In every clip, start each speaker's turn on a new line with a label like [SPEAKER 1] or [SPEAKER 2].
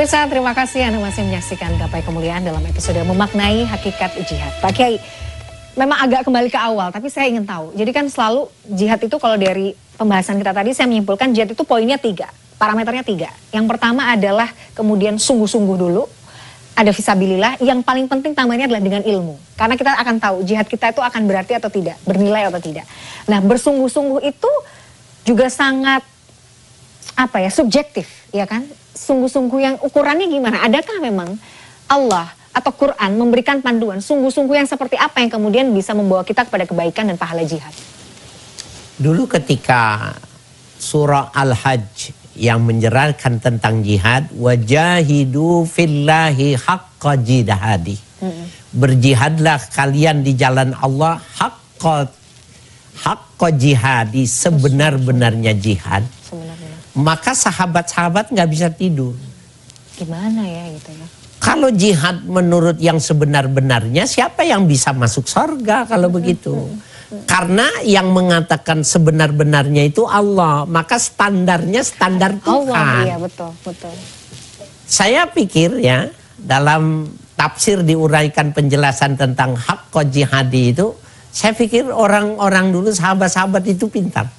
[SPEAKER 1] Pemirsa, terima kasih Anda masih menyaksikan Gapai Kemuliaan dalam episode Memaknai Hakikat Jihad. Pak Kiai, memang agak kembali ke awal, tapi saya ingin tahu. Jadi kan selalu jihad itu kalau dari pembahasan kita tadi saya menyimpulkan jihad itu poinnya 3, parameternya 3. Yang pertama adalah kemudian sungguh-sungguh dulu, ada fisabilillah. Yang paling penting tambahnya adalah dengan ilmu. Karena kita akan tahu jihad kita itu akan berarti atau tidak, bernilai atau tidak. Nah, bersungguh-sungguh itu juga sangat subjektif, ya kan? Sungguh-sungguh yang ukurannya gimana? Adakah memang Allah atau Quran memberikan panduan sungguh-sungguh yang seperti apa yang kemudian bisa membawa kita kepada kebaikan dan pahala jihad?
[SPEAKER 2] Dulu ketika surah Al-Hajj yang menjelaskan tentang jihad, wajahidu fillahi haqqa jihadi. Berjihadlah kalian di jalan Allah haqqa jihadi, sebenar-benarnya jihad. Maka sahabat-sahabat nggak bisa tidur.
[SPEAKER 1] Gimana ya gitu ya? Kalau
[SPEAKER 2] jihad menurut yang sebenar-benarnya, siapa yang bisa masuk surga kalau begitu? Karena yang mengatakan sebenar-benarnya itu Allah, maka standarnya standar Tuhan.
[SPEAKER 1] Allah, iya betul, betul.
[SPEAKER 2] Saya pikir ya, dalam tafsir diuraikan penjelasan tentang haqqa jihadi itu, saya pikir orang-orang dulu sahabat-sahabat itu pintar.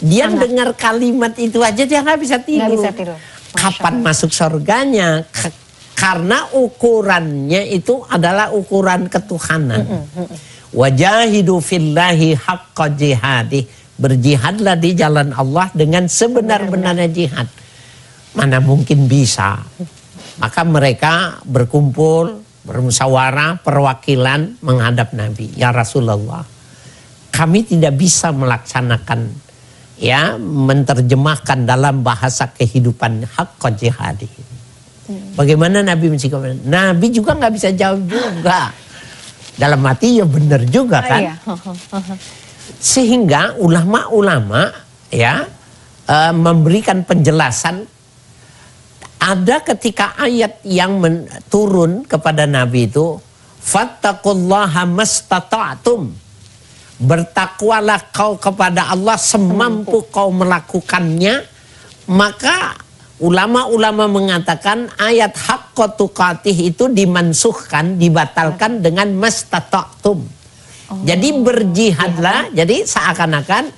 [SPEAKER 2] Dia dengar kalimat itu aja dia nggak bisa tidur.
[SPEAKER 1] Nggak bisa tidur.
[SPEAKER 2] Kapan masuk surganya? Karena ukurannya itu adalah ukuran ketuhanan. Wajahidu fillahi haqqa jihadi. Berjihadlah di jalan Allah dengan sebenar-benarnya jihad. Mana mungkin bisa. Maka mereka berkumpul, bermusyawarah, perwakilan menghadap Nabi. Ya Rasulullah, kami tidak bisa melaksanakan, menerjemahkan dalam bahasa kehidupan haqqa jihadi. Bagaimana Nabi mensikapi? Nabi juga nggak bisa jawab juga. Dalam hati ya benar juga kan. Sehingga ulama-ulama memberikan penjelasan. Ada ketika ayat yang turun kepada Nabi itu, fattaqullaha mastata'tum. Bertakwalah kau kepada Allah semampu kau melakukannya. Maka ulama-ulama mengatakan ayat haqqa tuqatih itu dimansuhkan, dibatalkan dengan mastata'tum. Jadi berjihadlah, jadi seakan-akan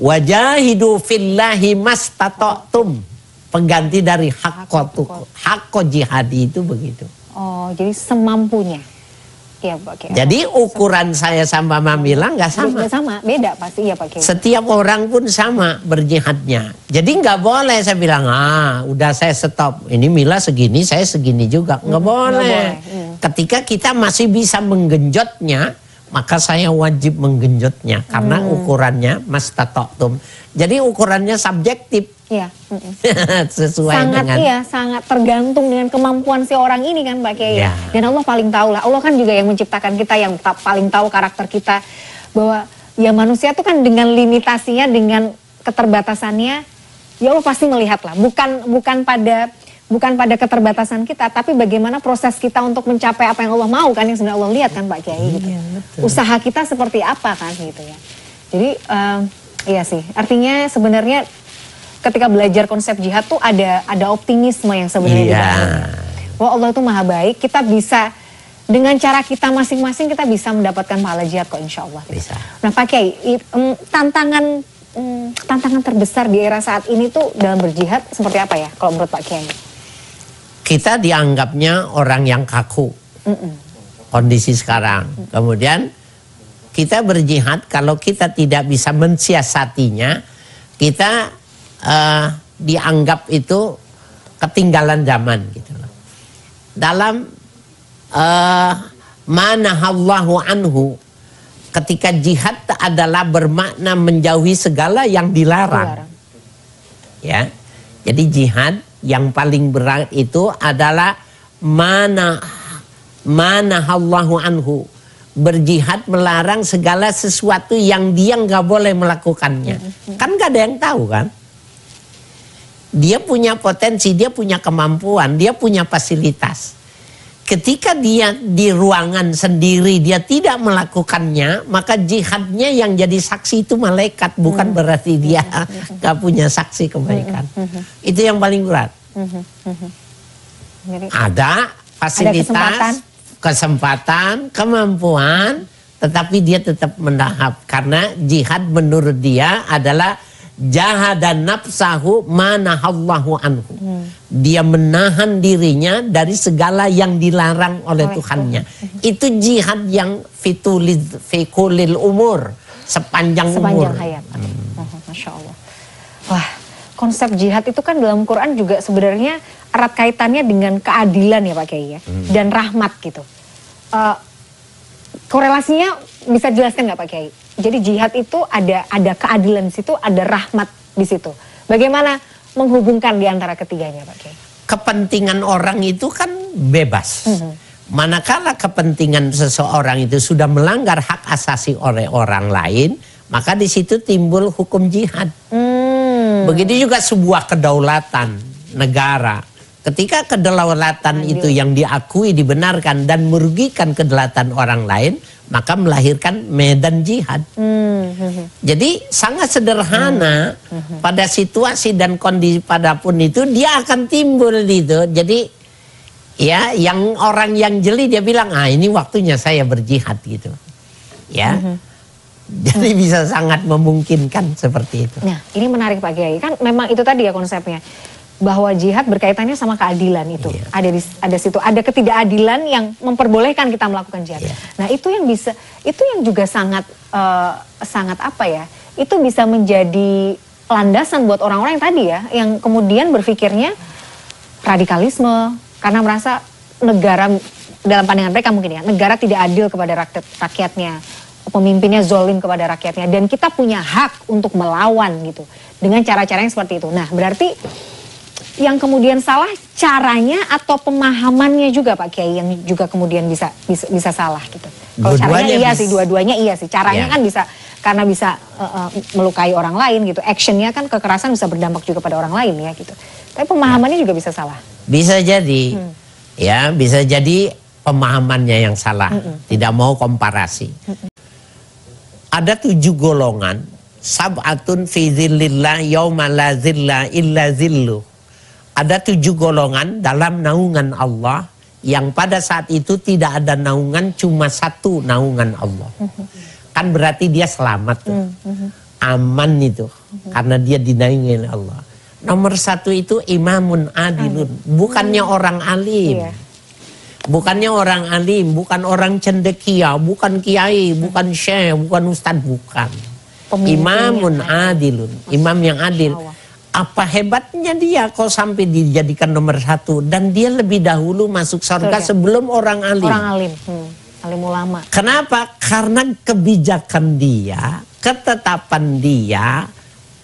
[SPEAKER 2] wajahidu fillahi mastata'tum. Pengganti dari haqqa jihadi itu begitu.
[SPEAKER 1] Oh, jadi semampunya. Ya, Pak Kiai.
[SPEAKER 2] Jadi ukuran saya sama Mila nggak sama.
[SPEAKER 1] Nggak sama, beda pasti ya Pak Kiai.
[SPEAKER 2] Setiap orang pun sama berjihadnya. Jadi nggak boleh saya bilang, udah saya stop. Ini Mila segini, saya segini juga. Nggak boleh. Ketika kita masih bisa menggenjotnya, maka saya wajib menggenjotnya. Karena ukurannya mastata'tum. Jadi ukurannya subjektif.
[SPEAKER 1] Iya.
[SPEAKER 2] Sesuai
[SPEAKER 1] sangat,
[SPEAKER 2] dengan
[SPEAKER 1] sangat tergantung dengan kemampuan si orang ini kan Pak Kiai.
[SPEAKER 2] Ya.
[SPEAKER 1] Dan Allah paling tahu lah. Allah kan juga yang menciptakan kita, yang paling tahu karakter kita. Bahwa ya manusia tuh kan dengan limitasinya, dengan keterbatasannya, ya Allah pasti melihat lah. Bukan pada keterbatasan kita, tapi bagaimana proses kita untuk mencapai apa yang Allah mau kan, yang sebenarnya Allah lihat kan Pak Kiai gitu. Usaha kita seperti apa kan gitu ya. Jadi iya sih. Artinya sebenarnya ketika belajar konsep jihad tuh ada optimisme yang sebenarnya di dalamnya. Bahwa Allah itu maha baik, kita bisa dengan cara kita masing-masing kita bisa mendapatkan pahala jihad kok insya Allah.
[SPEAKER 2] Bisa.
[SPEAKER 1] Nah Pak Kiai, tantangan terbesar di era saat ini tuh dalam berjihad seperti apa ya kalau menurut Pak Kiai?
[SPEAKER 2] Kita dianggapnya orang yang kaku. Kondisi sekarang. Kemudian kita berjihad kalau kita tidak bisa mensiasatinya, kita dianggap itu ketinggalan zaman gitu loh. Dalam manahallahu anhu, ketika jihad adalah bermakna menjauhi segala yang dilarang. Ya. Jadi jihad yang paling berat itu adalah manahallahu anhu. Berjihad melarang segala sesuatu yang dia nggak boleh melakukannya. Kan nggak ada yang tahu kan. Dia punya potensi, dia punya kemampuan, dia punya fasilitas. Ketika dia di ruangan sendiri, dia tidak melakukannya, maka jihadnya yang jadi saksi itu malaikat. Bukan berarti dia gak punya saksi kebaikan. Itu yang paling berat.
[SPEAKER 1] Jadi,
[SPEAKER 2] ada fasilitas, kesempatan, kemampuan, tetapi dia tetap menahan karena jihad menurut dia adalah jahadan nafsahu manahallahu anhu. Dia menahan dirinya dari segala yang dilarang oleh Tuhannya. Itu jihad yang fikulil umur, sepanjang umur.
[SPEAKER 1] Hayat. Masya Allah. Wah, konsep jihad itu kan dalam Quran juga sebenarnya erat kaitannya dengan keadilan ya Pak Kiai ya, dan rahmat gitu. Korelasinya bisa jelaskan nggak Pak Kiai? Jadi jihad itu ada keadilan di situ, ada rahmat di situ. Bagaimana menghubungkan di antara ketiganya Pak Kiai?
[SPEAKER 2] Kepentingan orang itu kan bebas. Manakala kepentingan seseorang itu sudah melanggar hak asasi oleh orang lain, maka di situ timbul hukum jihad. Begitu juga sebuah kedaulatan negara. Ketika kedaulatan itu yang diakui, dibenarkan dan merugikan kedaulatan orang lain, maka melahirkan medan jihad. Jadi sangat sederhana pada situasi dan kondisi padapun itu dia akan timbul itu. Jadi ya yang orang yang jeli dia bilang ini waktunya saya berjihad gitu. Ya. Jadi bisa sangat memungkinkan seperti itu.
[SPEAKER 1] Nah, ini menarik Pak Kiai. Kan memang itu tadi ya konsepnya. Bahwa jihad berkaitannya sama keadilan itu. Ada situ, ada ketidakadilan yang memperbolehkan kita melakukan jihad. Nah, itu yang bisa, itu yang juga sangat sangat apa ya? Itu bisa menjadi landasan buat orang-orang yang tadi ya, yang kemudian berpikirnya radikalisme karena merasa negara dalam pandangan mereka mungkin ya, negara tidak adil kepada rakyatnya. Pemimpinnya zolim kepada rakyatnya dan kita punya hak untuk melawan gitu dengan cara-cara yang seperti itu. Nah, berarti yang kemudian salah caranya atau pemahamannya juga Pak Kiai yang juga kemudian bisa salah gitu. Kalau caranya iya sih, dua-duanya iya sih. Caranya kan bisa karena bisa melukai orang lain gitu. Actionnya kan kekerasan bisa berdampak juga pada orang lain ya gitu. Tapi pemahamannya juga bisa salah.
[SPEAKER 2] Bisa jadi, ya bisa jadi pemahamannya yang salah. Tidak mau komparasi. Ada 7 golongan, sab'atun fi zillillah yauma la zilla illa zilluh. Ada 7 golongan dalam naungan Allah yang pada saat itu tidak ada naungan, cuma satu naungan Allah. Kan berarti dia selamat tuh. Aman itu karena dia dinaungi oleh Allah. Nomor 1 itu imamun adilun, bukannya orang alim. Bukannya orang alim, bukan orang cendekia, bukan kiai, bukan syekh, bukan ustadz, bukan. Imamun adilun, imam yang adil. Apa hebatnya dia kok sampai dijadikan nomor 1 dan dia lebih dahulu masuk surga sebelum orang alim.
[SPEAKER 1] Orang alim, alim ulama.
[SPEAKER 2] Kenapa? Karena kebijakan dia, ketetapan dia,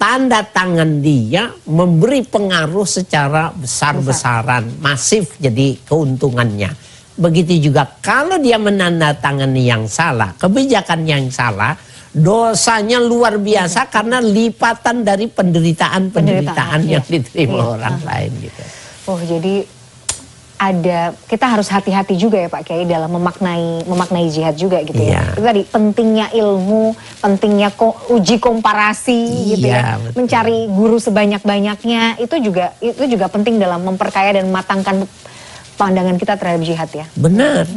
[SPEAKER 2] tanda tangan dia memberi pengaruh secara besar-besaran, masif jadi keuntungannya. Begitu juga kalau dia menandatangani yang salah, kebijakan yang salah, dosanya luar biasa karena lipatan dari penderitaan yang diterima orang lain gitu.
[SPEAKER 1] Oh, jadi kita harus hati-hati juga ya Pak Kiai dalam memaknai jihad juga gitu ya. Itu tadi pentingnya ilmu, pentingnya uji komparasi gitu ya. Betul. Mencari guru sebanyak-banyaknya itu juga penting dalam memperkaya dan mematangkan pandangan kita terhadap jihad ya.
[SPEAKER 2] Benar.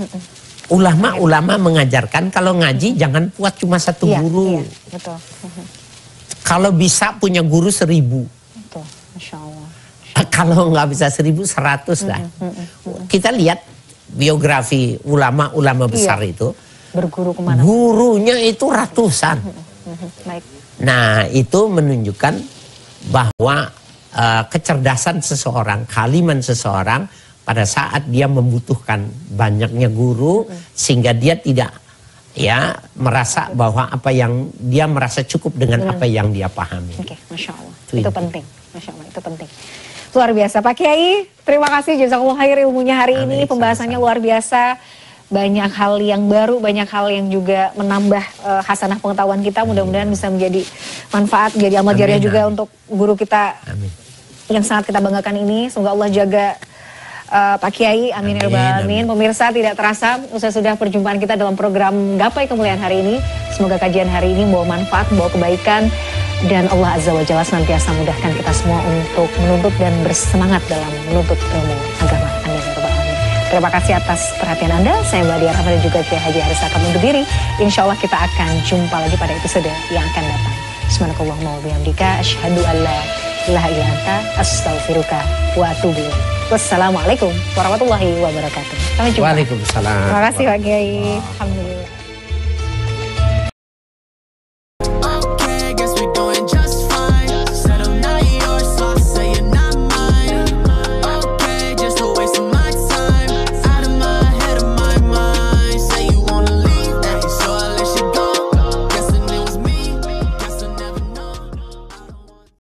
[SPEAKER 2] Ulama mengajarkan kalau ngaji jangan puas cuma satu guru.
[SPEAKER 1] Iya, betul.
[SPEAKER 2] Kalau bisa punya guru 1000.
[SPEAKER 1] Betul, Masya Allah.
[SPEAKER 2] Kalau nggak bisa 1000, 100 lah. Kita lihat biografi ulama-ulama besar itu.
[SPEAKER 1] Berguru kemana?
[SPEAKER 2] Gurunya itu ratusan.
[SPEAKER 1] Baik.
[SPEAKER 2] Nah, itu menunjukkan bahwa kecerdasan seseorang, kaliman seseorang pada saat dia membutuhkan banyaknya guru sehingga dia tidak merasa bahwa apa yang dia merasa cukup dengan apa yang dia pahami.
[SPEAKER 1] Oke, Masya Allah. Itu penting. Masya Allah, itu penting. Luar biasa Pak Kiai. Terima kasih jazakallahu khair ilmunya hari ini. Pembahasannya luar biasa. Banyak hal yang baru, banyak hal yang juga menambah hasanah pengetahuan kita. Mudah-mudahan bisa menjadi manfaat, menjadi amal jariah juga untuk guru kita yang sangat kita banggakan ini. Semoga Allah jaga Pak Kiai, amin ya rabbal alamin. Pemirsa, tidak terasa usai sudah perjumpaan kita dalam program Gapai Kemuliaan hari ini. Semoga kajian hari ini membawa manfaat, membawa kebaikan, dan Allah Azza wa Jalla senantiasa mudahkan kita semua untuk menuntut dan bersemangat dalam menuntut ilmu agama. Amin. Terima kasih atas perhatian Anda. Saya Mbak Rahma dan juga Kiai Haji Haris akan undur diri. Insya Allah kita akan jumpa lagi pada episode yang akan datang. Subhanakallahumma wa bihamdika asyhadu an la ilaha illa anta astaghfiruka wa atubu ilaik. Wassalamualaikum warahmatullahi wabarakatuh. Sampai jumpa.
[SPEAKER 2] Waalaikumsalam.
[SPEAKER 1] Terima kasih Pak Kiai. Alhamdulillah.